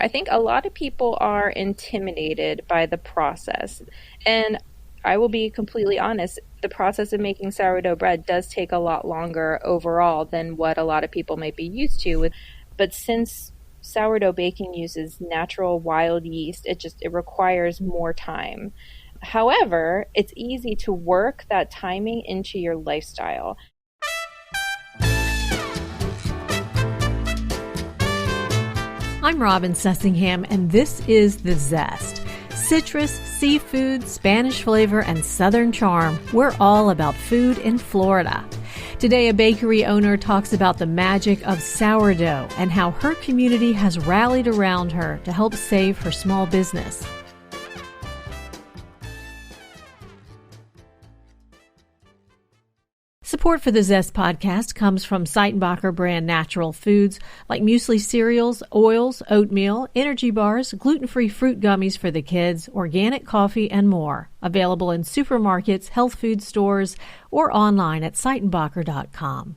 I think a lot of people are intimidated by the process. And I will be completely honest, the process of making sourdough bread does take a lot longer overall than what a lot of people might be used to. But since sourdough baking uses natural wild yeast, it requires more time. However, it's easy to work that timing into your lifestyle. I'm Robin Sussingham, and this is The Zest. Citrus, seafood, Spanish flavor, and Southern charm. We're all about food in Florida. Today, a bakery owner talks about the magic of sourdough and how her community has rallied around her to help save her small business. Support for the Zest podcast comes from Seitenbacher brand natural foods like muesli cereals, oils, oatmeal, energy bars, gluten-free fruit gummies for the kids, organic coffee, and more. Available in supermarkets, health food stores, or online at Seitenbacher.com.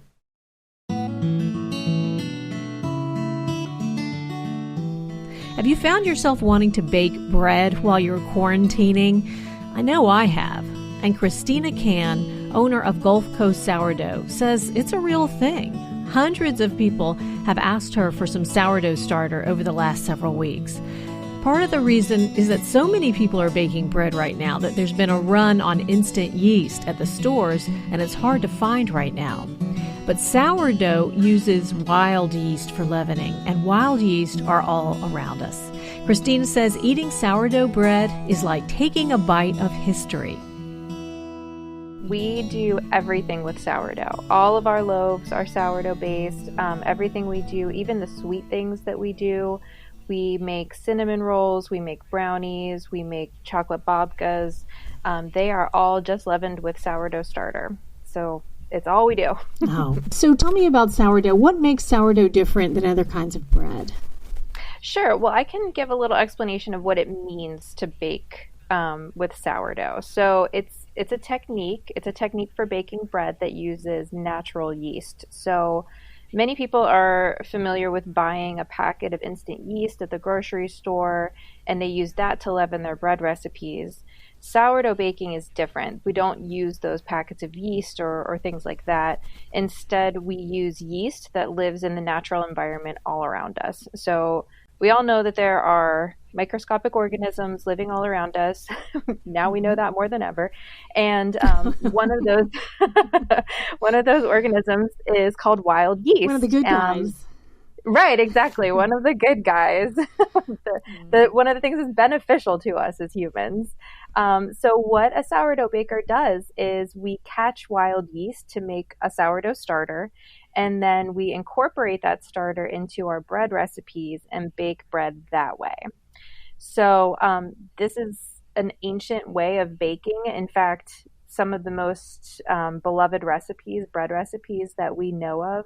Have you found yourself wanting to bake bread while you're quarantining? I know I have. And Christina Cann, owner of Gulf Coast Sourdough, says it's a real thing. Hundreds of people have asked her for some sourdough starter over the last several weeks. Part of the reason is that so many people are baking bread right now that there's been a run on instant yeast at the stores, and it's hard to find right now. But sourdough uses wild yeast for leavening, and wild yeast are all around us. Christina says eating sourdough bread is like taking a bite of history. We do everything with sourdough. All of our loaves are sourdough based. Everything we do, even the sweet things that we do, we make cinnamon rolls, we make brownies, we make chocolate babkas. They are all just leavened with sourdough starter. So it's all we do. Oh, so tell me about sourdough. What makes sourdough different than other kinds of bread? Sure. Well, I can give a little explanation of what it means to bake with sourdough. So it's a technique. It's a technique for baking bread that uses natural yeast. So many people are familiar with buying a packet of instant yeast at the grocery store, and they use that to leaven their bread recipes. Sourdough baking is different. We don't use those packets of yeast or things like that. Instead, we use yeast that lives in the natural environment all around us. So we all know that there are microscopic organisms living all around us. Now we know that more than ever. And one of those organisms is called wild yeast. One of the good guys. Right, exactly. One of the good guys. One of the things that's beneficial to us as humans. So what a sourdough baker does is we catch wild yeast to make a sourdough starter, and then we incorporate that starter into our bread recipes and bake bread that way. So this is an ancient way of baking. In fact, some of the most beloved bread recipes that we know of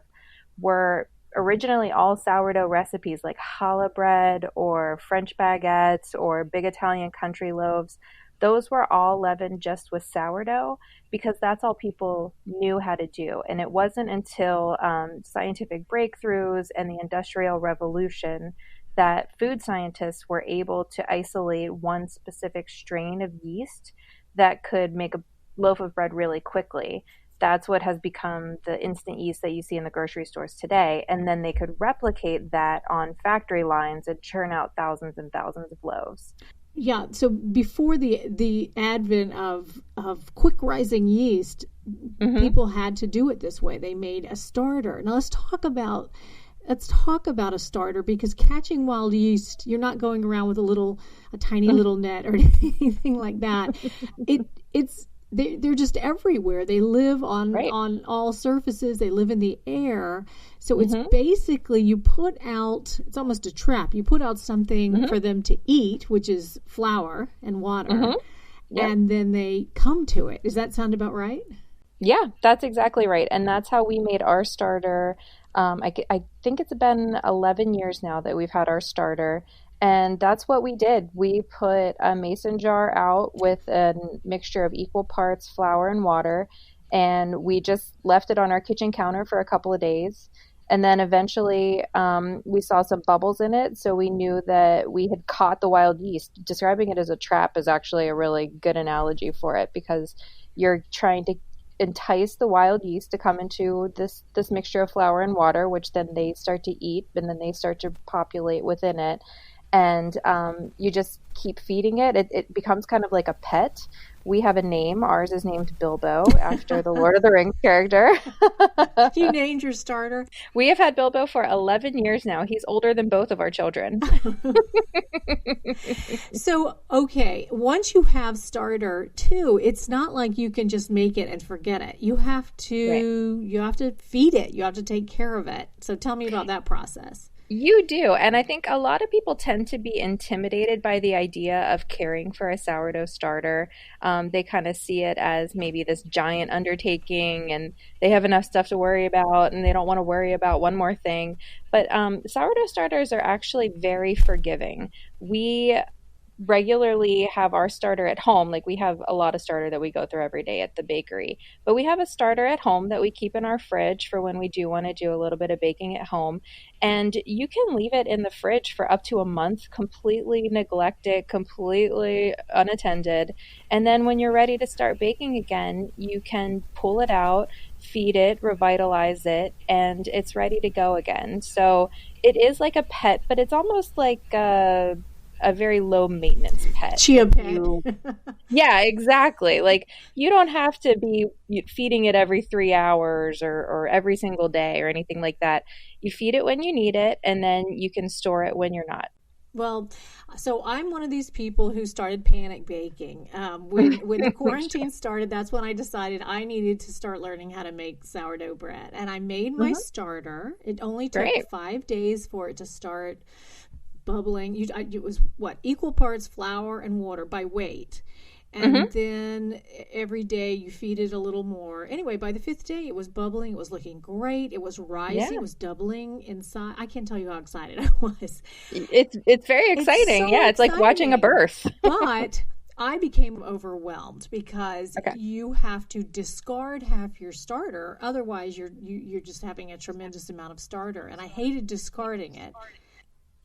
were originally all sourdough recipes like challah bread or French baguettes or big Italian country loaves. Those were all leavened just with sourdough because that's all people knew how to do. And it wasn't until scientific breakthroughs and the Industrial Revolution that food scientists were able to isolate one specific strain of yeast that could make a loaf of bread really quickly. That's what has become the instant yeast that you see in the grocery stores today. And then they could replicate that on factory lines and churn out thousands and thousands of loaves. Yeah, so before the advent of quick rising yeast, people had to do it this way. They made a starter. Now let's talk about a starter, because catching wild yeast, you're not going around with a tiny little net or anything like that. They're just everywhere. They live on all surfaces. They live in the air. So it's basically it's almost a trap. You put out something for them to eat, which is flour and water, and then they come to it. Does that sound about right? Yeah, that's exactly right. And that's how we made our starter. I think it's been 11 years now that we've had our starter. And that's what we did. We put a mason jar out with a mixture of equal parts flour and water, and we just left it on our kitchen counter for a couple of days. And then eventually we saw some bubbles in it. So we knew that we had caught the wild yeast. Describing it as a trap is actually a really good analogy for it, because you're trying to entice the wild yeast to come into this mixture of flour and water, which then they start to eat, and then they start to populate within it. And you just keep feeding it. It becomes kind of like a pet. We have a name. Ours is named Bilbo, after the Lord of the Rings character. You named your starter? We have had Bilbo for 11 years now. He's older than both of our children. So, okay, once you have starter too, it's not like you can just make it and forget it. You have to feed it. You have to take care of it. So tell me about that process. You do. And I think a lot of people tend to be intimidated by the idea of caring for a sourdough starter. They kind of see it as maybe this giant undertaking, and they have enough stuff to worry about, and they don't want to worry about one more thing. But sourdough starters are actually very forgiving. We regularly have our starter at home. Like, we have a lot of starter that we go through every day at the bakery, but we have a starter at home that we keep in our fridge for when we do want to do a little bit of baking at home. And you can leave it in the fridge for up to a month, completely neglected, completely unattended. And then when you're ready to start baking again, you can pull it out, feed it, revitalize it, and it's ready to go again. So it is like a pet, but it's almost like a very low maintenance pet. Chia pet. Yeah, exactly. Like, you don't have to be feeding it every 3 hours or every single day or anything like that. You feed it when you need it, and then you can store it when you're not. Well, so I'm one of these people who started panic baking. When the quarantine started, that's when I decided I needed to start learning how to make sourdough bread. And I made my starter. It only took 5 days for it to start bubbling. It was equal parts flour and water by weight. And then every day you feed it a little more. Anyway, by the 5th day, it was bubbling. It was looking great. It was rising. It was doubling inside. I can't tell you how excited I was. It's very exciting. It's so it's exciting. Like watching a birth. But I became overwhelmed because you have to discard half your starter. Otherwise, you're just having a tremendous amount of starter. And I hated discarding it.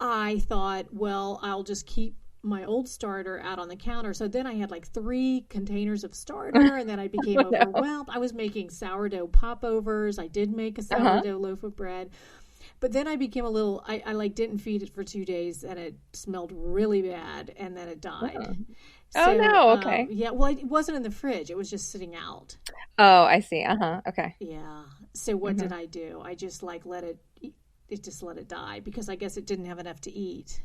I thought, well, I'll just keep my old starter out on the counter. So then I had like 3 containers of starter, and then I became overwhelmed. I was making sourdough popovers. I did make a sourdough loaf of bread. But then I became I didn't feed it for 2 days, and it smelled really bad, and then it died. So, oh, no. Okay. Well, it wasn't in the fridge. It was just sitting out. Oh, I see. Okay. Yeah. So what did I do? I just let it die, because I guess it didn't have enough to eat.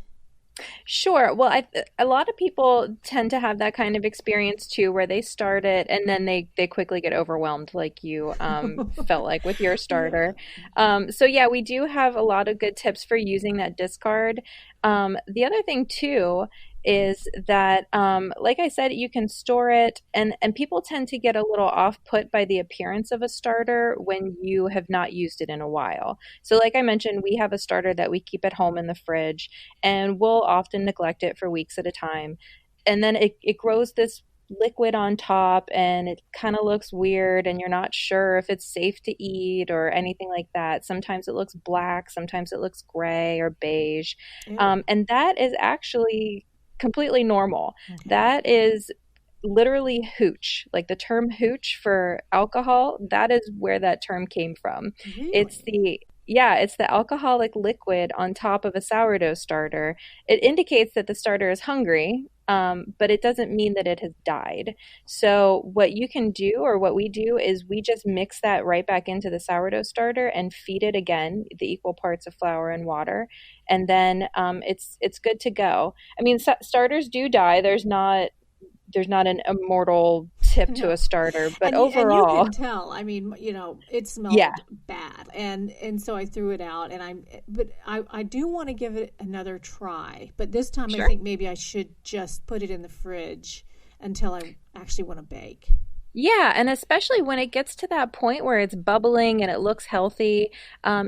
Sure. Well, a lot of people tend to have that kind of experience too, where they start it and then they quickly get overwhelmed, like you felt like with your starter. So yeah, we do have a lot of good tips for using that discard. The other thing too is that, like I said, you can store it, and people tend to get a little off put by the appearance of a starter when you have not used it in a while. So like I mentioned, we have a starter that we keep at home in the fridge, and we'll often neglect it for weeks at a time. And then it grows this liquid on top, and it kind of looks weird, and you're not sure if it's safe to eat or anything like that. Sometimes it looks black, sometimes it looks gray or beige. And that is actually completely normal. Okay. That is literally hooch. Like the term hooch for alcohol, that is where that term came from. Really? It's the alcoholic liquid on top of a sourdough starter. It indicates that the starter is hungry, but it doesn't mean that it has died. So what you can do, or what we do, is we just mix that right back into the sourdough starter and feed it again, the equal parts of flour and water. And then it's good to go. I mean, starters do die. There's not an immortal tip to a starter, but overall, and you can tell. I mean, it smelled bad, and so I threw it out. And I do want to give it another try, but this time I think maybe I should just put it in the fridge until I actually want to bake. Yeah, and especially when it gets to that point where it's bubbling and it looks healthy,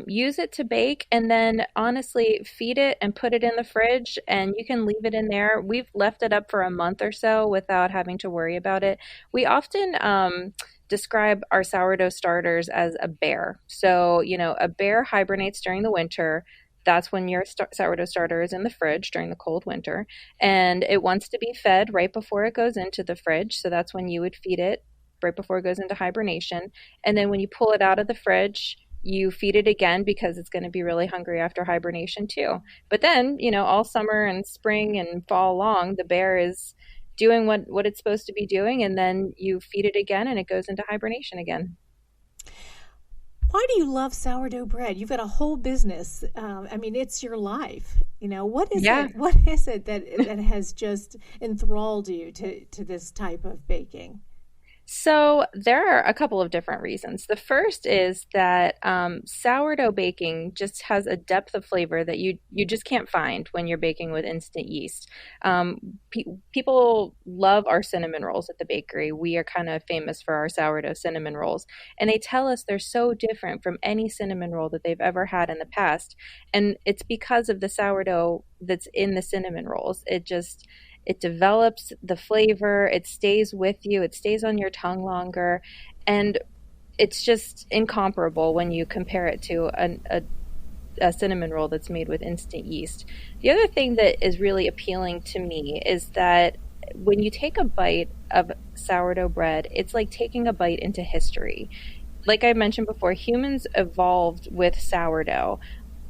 use it to bake, and then honestly feed it and put it in the fridge, and you can leave it in there. We've left it up for a month or so without having to worry about it. We often describe our sourdough starters as a bear. So, a bear hibernates during the winter. That's when your sourdough starter is in the fridge during the cold winter. And it wants to be fed right before it goes into the fridge. So that's when you would feed it right before it goes into hibernation. And then when you pull it out of the fridge, you feed it again because it's going to be really hungry after hibernation too. But then, all summer and spring and fall long, the bear is doing what it's supposed to be doing. And then you feed it again and it goes into hibernation again. Why do you love sourdough bread? You've got a whole business. It's your life. What is it? What is it that has just enthralled you to this type of baking? So there are a couple of different reasons. The first is that sourdough baking just has a depth of flavor that you just can't find when you're baking with instant yeast. People love our cinnamon rolls at the bakery. We are kind of famous for our sourdough cinnamon rolls. And they tell us they're so different from any cinnamon roll that they've ever had in the past. And it's because of the sourdough that's in the cinnamon rolls. It develops the flavor, it stays with you, it stays on your tongue longer, and it's just incomparable when you compare it to a cinnamon roll that's made with instant yeast. The other thing that is really appealing to me is that when you take a bite of sourdough bread, it's like taking a bite into history. Like I mentioned before, humans evolved with sourdough.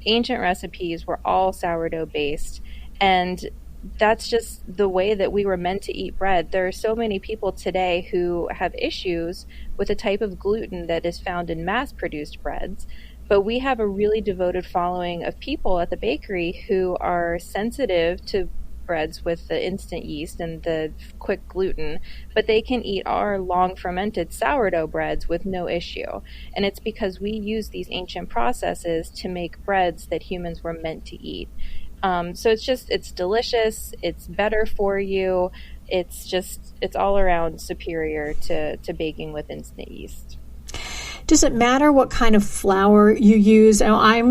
Ancient recipes were all sourdough based, and that's just the way that we were meant to eat bread. There are so many people today who have issues with a type of gluten that is found in mass-produced breads, but we have a really devoted following of people at the bakery who are sensitive to breads with the instant yeast and the quick gluten, but they can eat our long fermented sourdough breads with no issue. And it's because we use these ancient processes to make breads that humans were meant to eat. So it's delicious, it's better for you, it's all around superior to baking with instant yeast. Does it matter what kind of flour you use? I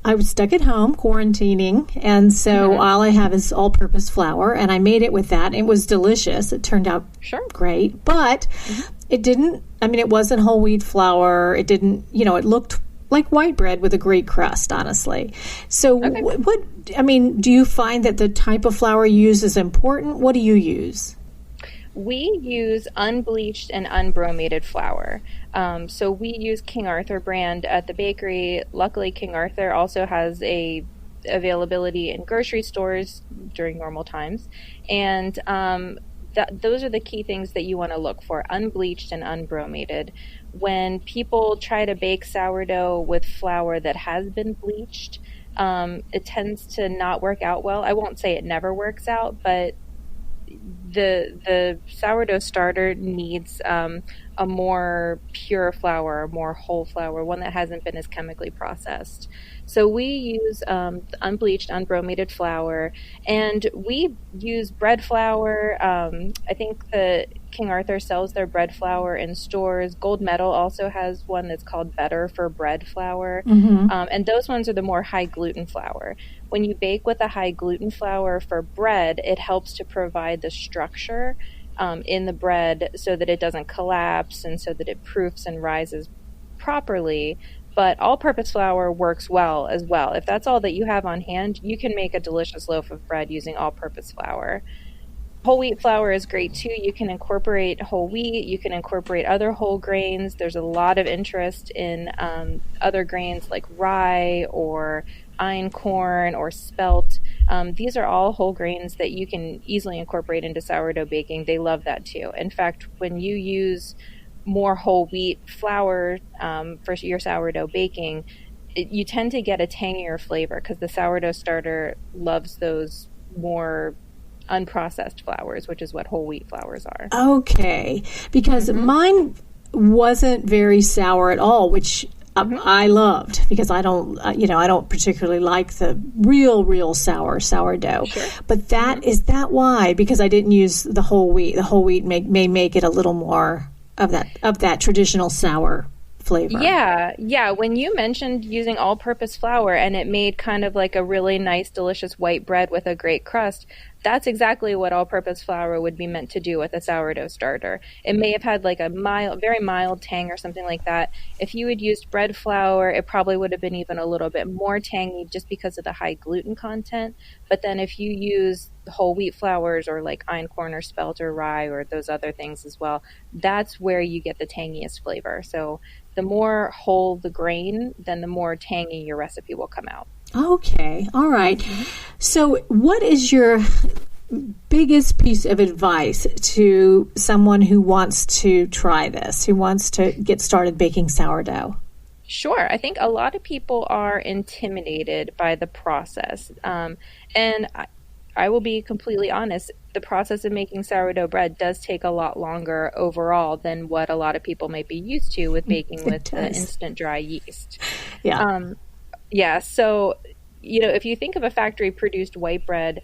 was stuck at home quarantining, and so all I have is all-purpose flour, and I made it with that. It was delicious. It turned out great, but it didn't, it wasn't whole wheat flour. It didn't, it looked like white bread with a great crust, honestly. So do you find that the type of flour you use is important? What do you use? We use unbleached and unbromated flour. So we use King Arthur brand at the bakery. Luckily, King Arthur also has a availability in grocery stores during normal times. And those are the key things that you want to look for, unbleached and unbromated. When people try to bake sourdough with flour that has been bleached, it tends to not work out well. I won't say it never works out, but the sourdough starter needs a more pure flour, a more whole flour, one that hasn't been as chemically processed. So we use unbleached, unbromated flour, and we use bread flour. I think the King Arthur sells their bread flour in stores. Gold Medal also has one that's called Better for bread flour, and those ones are the more high gluten flour. When you bake with a high gluten flour for bread, it helps to provide the structure in the bread so that it doesn't collapse and so that it proofs and rises properly. But all-purpose flour works well as well. If that's all that you have on hand, you can make a delicious loaf of bread using all-purpose flour. Whole wheat flour is great too. You can incorporate whole wheat. You can incorporate other whole grains. There's a lot of interest in other grains like rye or einkorn or spelt. These are all whole grains that you can easily incorporate into sourdough baking. They love that too. In fact, when you use more whole wheat flour for your sourdough baking, you tend to get a tangier flavor because the sourdough starter loves those more unprocessed flours, which is what whole wheat flours are. Okay, because mine wasn't very sour at all, which I loved because I don't particularly like the real sourdough. Sure. But that is that why? Because I didn't use the whole wheat. The whole wheat may make it a little more of that traditional sour flavor. Yeah. When you mentioned using all-purpose flour and it made kind of like a really nice, delicious white bread with a great crust, that's exactly what all-purpose flour would be meant to do with a sourdough starter. It may have had like a mild, very mild tang or something like that. If you had used bread flour, it probably would have been even a little bit more tangy just because of the high gluten content. But then if you use whole wheat flours or like einkorn or spelt or rye or those other things as well, that's where you get the tangiest flavor. So the more whole the grain, then the more tangy your recipe will come out. Okay. All right. So what is your biggest piece of advice to someone who wants to try this, who wants to get started baking sourdough? Sure. I think a lot of people are intimidated by the process. And I will be completely honest, the process of making sourdough bread does take a lot longer overall than what a lot of people might be used to with baking with the instant dry yeast. Yeah. Yeah, so, if you think of a factory-produced white bread,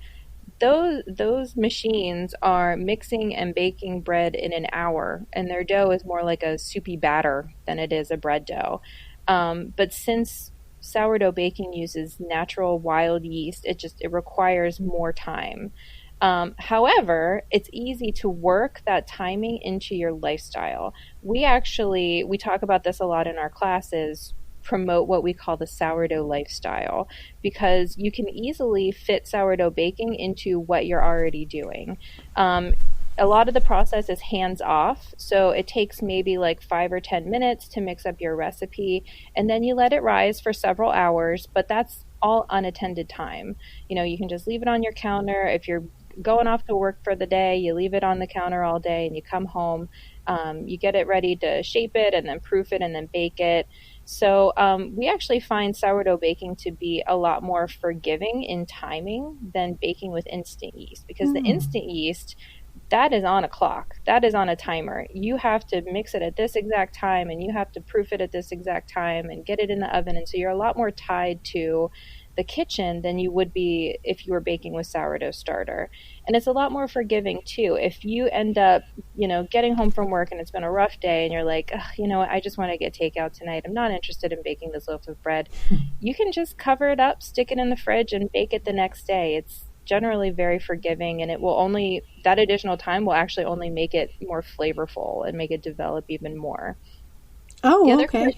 those machines are mixing and baking bread in an hour, and their dough is more like a soupy batter than it is a bread dough. But since sourdough baking uses natural wild yeast, it requires more time. However, it's easy to work that timing into your lifestyle. We talk about this a lot in our classes, promote what we call the sourdough lifestyle, because you can easily fit sourdough baking into what you're already doing. A lot of the process is hands off, so it takes maybe like 5 or 10 minutes to mix up your recipe, and then you let it rise for several hours, but that's all unattended time. You can just leave it on your counter. If you're going off to work for the day, you leave it on the counter all day and you come home, you get it ready to shape it and then proof it and then bake it. So we actually find sourdough baking to be a lot more forgiving in timing than baking with instant yeast, because the instant yeast, that is on a clock. That is on a timer. You have to mix it at this exact time and you have to proof it at this exact time and get it in the oven. And so you're a lot more tied to the kitchen than you would be if you were baking with sourdough starter. And it's a lot more forgiving too. If you end up, getting home from work and it's been a rough day and you're like, I just want to get takeout tonight. I'm not interested in baking this loaf of bread. You can just cover it up, stick it in the fridge and bake it the next day. It's generally very forgiving, and that additional time will actually only make it more flavorful and make it develop even more. Okay.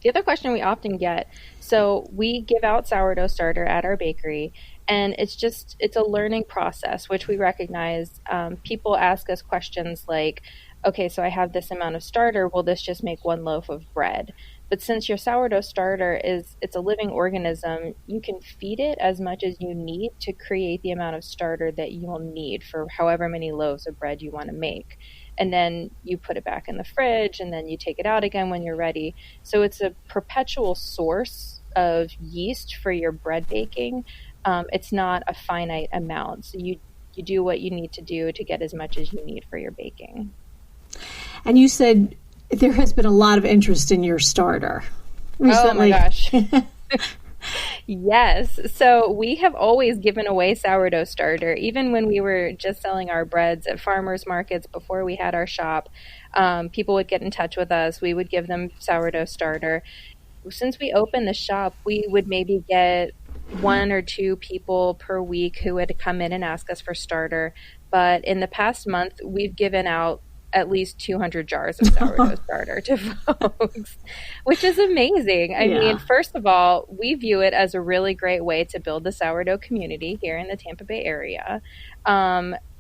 The other question we often get, so we give out sourdough starter at our bakery, and it's a learning process, which we recognize. People ask us questions like, okay, so I have this amount of starter, will this just make one loaf of bread? But since your sourdough starter it's a living organism, you can feed it as much as you need to create the amount of starter that you will need for however many loaves of bread you want to make. And then you put it back in the fridge, and then you take it out again when you're ready. So it's a perpetual source of yeast for your bread baking. It's not a finite amount. So you do what you need to do to get as much as you need for your baking. And you said there has been a lot of interest in your starter recently. Oh my gosh. Yes. So we have always given away sourdough starter, even when we were just selling our breads at farmers markets before we had our shop. People would get in touch with us. We would give them sourdough starter. Since we opened the shop, we would maybe get 1 or 2 people per week who would come in and ask us for starter. But in the past month, we've given out at least 200 jars of sourdough starter to folks, which is amazing. I mean, first of all, we view it as a really great way to build the sourdough community here in the Tampa Bay area.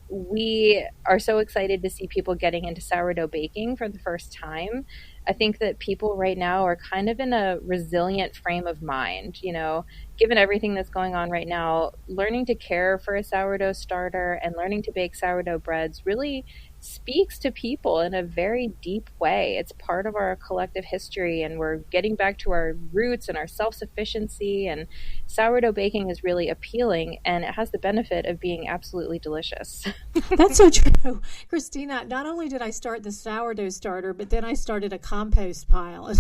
We are so excited to see people getting into sourdough baking for the first time. I think that people right now are kind of in a resilient frame of mind, given everything that's going on right now. Learning to care for a sourdough starter and learning to bake sourdough breads really speaks to people in a very deep way. It's part of our collective history, and we're getting back to our roots and our self-sufficiency, and sourdough baking is really appealing, and it has the benefit of being absolutely delicious. That's so true. Christina, not only did I start the sourdough starter, but then I started a compost pile.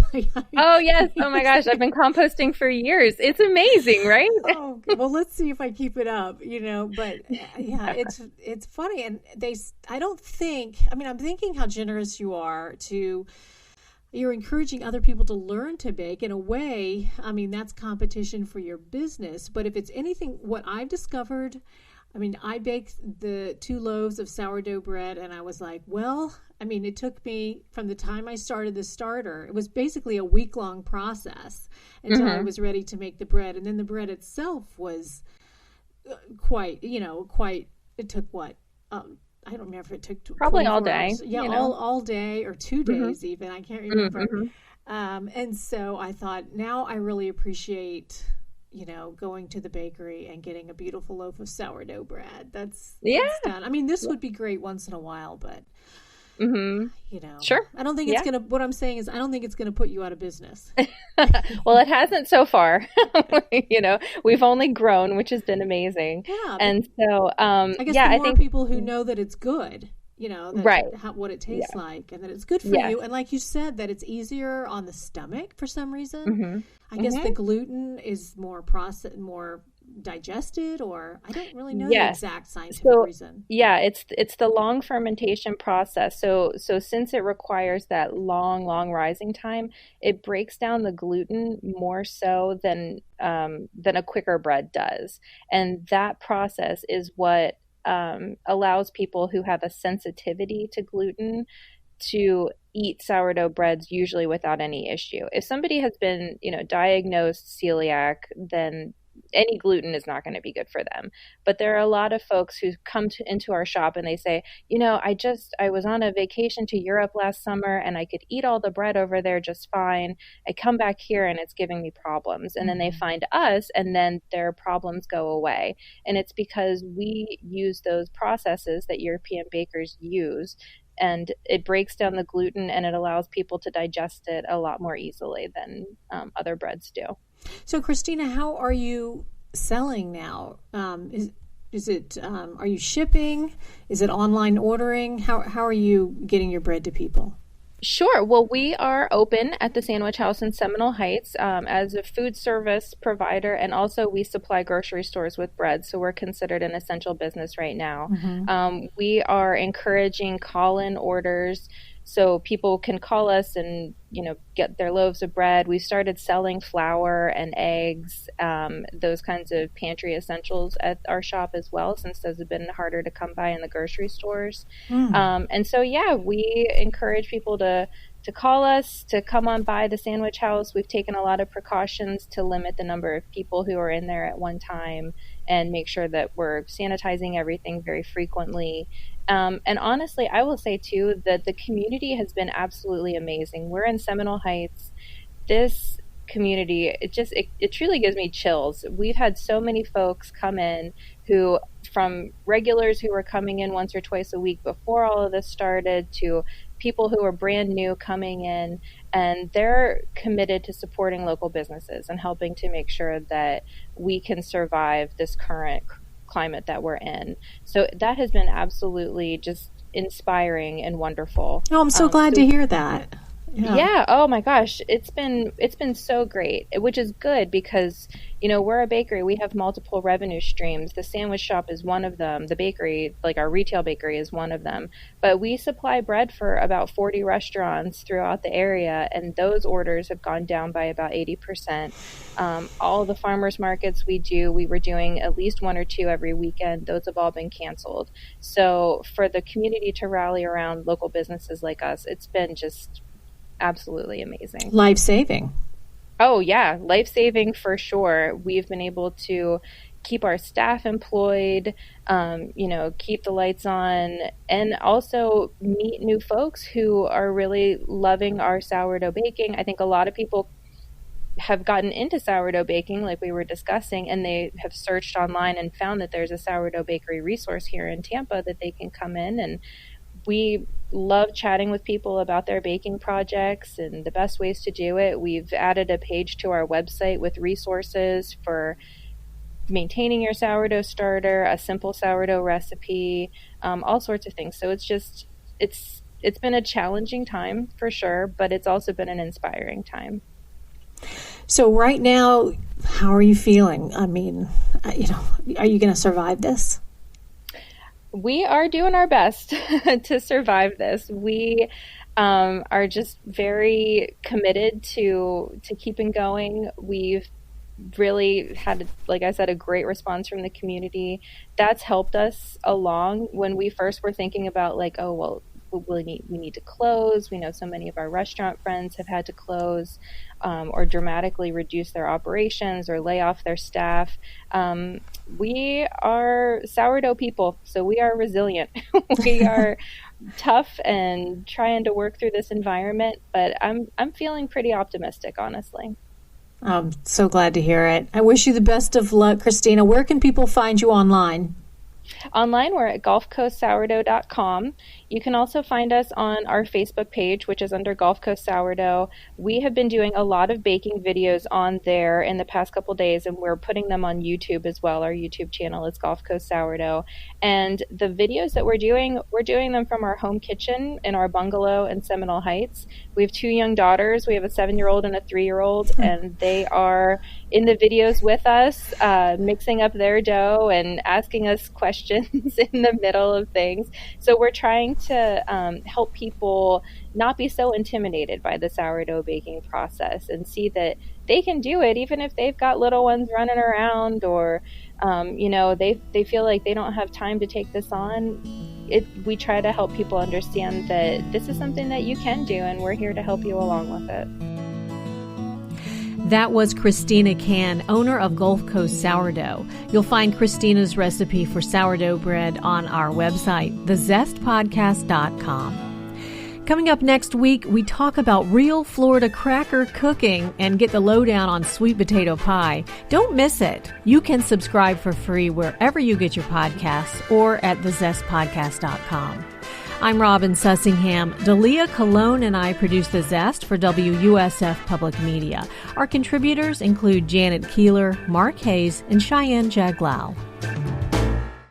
Oh, yes. Oh, my gosh. I've been composting for years. It's amazing, right? Oh, well, let's see if I keep it up, but yeah, it's funny. And I'm thinking how generous you are you're encouraging other people to learn to bake. In a way, that's competition for your business. But if it's anything, what I've discovered I mean, I baked the 2 loaves of sourdough bread, and I was like, well, I mean, it took me from the time I started the starter, it was basically a week-long process until I was ready to make the bread. And then the bread itself was quite, it took what? I don't remember if it took Probably all 24 day. hours. Yeah, all day, or 2 days even. I can't remember. And so I thought, now I really appreciate, going to the bakery and getting a beautiful loaf of sourdough bread. That's done. I mean, this would be great once in a while, but Sure. I don't think it's gonna. What I'm saying is, I don't think it's gonna put you out of business. Well, it hasn't so far. We've only grown, which has been amazing. Yeah, and so I guess the more people who know that it's good, what it tastes like, and that it's good for you, and like you said, that it's easier on the stomach for some reason. I guess the gluten is more more digested, or I don't really know the exact scientific reason. Yeah, it's the long fermentation process. So since it requires that long rising time, it breaks down the gluten more so than a quicker bread does. And that process is what allows people who have a sensitivity to gluten to eat sourdough breads usually without any issue. If somebody has been, diagnosed celiac, then any gluten is not going to be good for them. But there are a lot of folks who come into our shop and they say, I was on a vacation to Europe last summer and I could eat all the bread over there just fine. I come back here and it's giving me problems. And then they find us and then their problems go away. And it's because we use those processes that European bakers use, and it breaks down the gluten and it allows people to digest it a lot more easily than other breads do. So, Christina, how are you selling now? Is it are you shipping? Is it online ordering? How are you getting your bread to people? Sure. Well, we are open at the Sandwich House in Seminole Heights as a food service provider, and also we supply grocery stores with bread, so we're considered an essential business right now. We are encouraging call-in orders, so people can call us and get their loaves of bread. We started selling flour and eggs, those kinds of pantry essentials at our shop as well, since those have been harder to come by in the grocery stores. And so, we encourage people to call us, to come on by the Sandwich House. We've taken a lot of precautions to limit the number of people who are in there at one time and make sure that we're sanitizing everything very frequently. And honestly, I will say too that the community has been absolutely amazing. We're in Seminole Heights. This community, it truly gives me chills. We've had so many folks come in who, from regulars who were coming in once or twice a week before all of this started, to people who are brand new coming in, and they're committed to supporting local businesses and helping to make sure that we can survive this current climate that we're in. So that has been absolutely just inspiring and wonderful. Oh, I'm so glad to hear that. Yeah. Oh my gosh. It's been so great, which is good because, we're a bakery. We have multiple revenue streams. The sandwich shop is one of them. The bakery, like our retail bakery, is one of them. But we supply bread for about 40 restaurants throughout the area, and those orders have gone down by about 80%. All the farmers markets we were doing at least 1 or 2 every weekend. Those have all been canceled. So for the community to rally around local businesses like us, it's been just absolutely amazing. Life-saving. Oh yeah, life-saving for sure. We've been able to keep our staff employed, keep the lights on, and also meet new folks who are really loving our sourdough baking. I think a lot of people have gotten into sourdough baking, like we were discussing, and they have searched online and found that there's a sourdough bakery resource here in Tampa that they can come in, and we love chatting with people about their baking projects and the best ways to do it. We've added a page to our website with resources for maintaining your sourdough starter, a simple sourdough recipe, all sorts of things. So it's been a challenging time for sure, but it's also been an inspiring time. So right now, how are you feeling? I mean, are you going to survive this? We are doing our best to survive this. We are just very committed to keeping going. We've really had, like I said, a great response from the community. That's helped us along when we first were thinking about like, oh, well, we need to close. We know so many of our restaurant friends have had to close or dramatically reduce their operations or lay off their staff. We are sourdough people, so we are resilient. We are tough and trying to work through this environment, but I'm feeling pretty optimistic, honestly. I'm so glad to hear it. I wish you the best of luck, Christina. Where can people find you online? Online, we're at gulfcoastsourdough.com. You can also find us on our Facebook page, which is under Gulf Coast Sourdough. We have been doing a lot of baking videos on there in the past couple days, and we're putting them on YouTube as well. Our YouTube channel is Gulf Coast Sourdough. And the videos that we're doing them from our home kitchen in our bungalow in Seminole Heights. We have 2 young daughters. We have a 7-year-old and a 3-year-old, and they are in the videos with us, mixing up their dough and asking us questions in the middle of things. So we're trying to help people not be so intimidated by the sourdough baking process and see that they can do it even if they've got little ones running around or they feel like they don't have time to take this on. We try to help people understand that this is something that you can do, and we're here to help you along with it. That was Christina Cann, owner of Gulf Coast Sourdough. You'll find Christina's recipe for sourdough bread on our website, thezestpodcast.com. Coming up next week, we talk about real Florida cracker cooking and get the lowdown on sweet potato pie. Don't miss it. You can subscribe for free wherever you get your podcasts or at thezestpodcast.com. I'm Robin Sussingham. Dalia Colon and I produce The Zest for WUSF Public Media. Our contributors include Janet Keeler, Mark Hayes, and Cheyenne Jaglal.